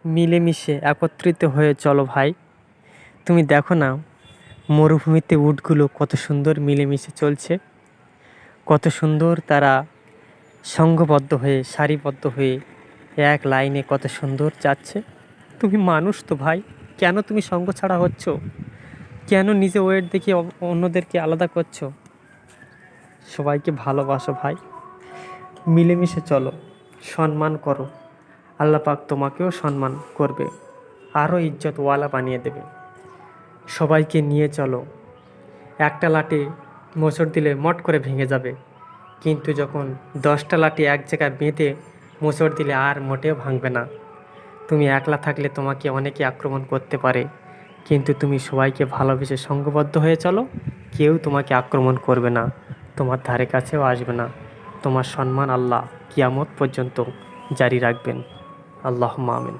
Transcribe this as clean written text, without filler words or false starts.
মিলেমিশে একত্রিত হয়ে চলো ভাই। তুমি দেখো না, মরুভূমিতে উটগুলো কত সুন্দর মিলেমিশে চলছে, কত সুন্দর তারা সংঘবদ্ধ হয়ে সারিবদ্ধ হয়ে এক লাইনে কত সুন্দর যাচ্ছে। তুমি মানুষ তো ভাই, কেন তুমি সঙ্গ ছাড়া হচ্ছ? কেন নিজে ওয়েট দেখিয়ে অন্যদেরকে আলাদা করছো? সবাইকে ভালোবাসো ভাই, মিলেমিশে চলো, সম্মান করো। আল্লাহ পাক তোমাকেও সম্মান করবে, আরও ইজ্জতওয়ালা বানিয়ে দেবে। সবাইকে নিয়ে চলো। একটা লাঠি মোচড় দিলে মট করে ভেঙে যাবে, কিন্তু যখন 10টা লাঠি এক জায়গায় বেঁধে মোচড় দিলে আর মোটেও ভাঙবে না। তুমি একলা থাকলে তোমাকে অনেকে আক্রমণ করতে পারে, কিন্তু তুমি সবাইকে ভালোবেসে সঙ্ঘবদ্ধ হয়ে চলো, কেউ তোমাকে আক্রমণ করবে না, তোমার ধারে কাছেও আসবে না। তোমার সম্মান আল্লাহ কিয়ামত পর্যন্ত জারি রাখবেন। আল্লাহুম্মা আমিন।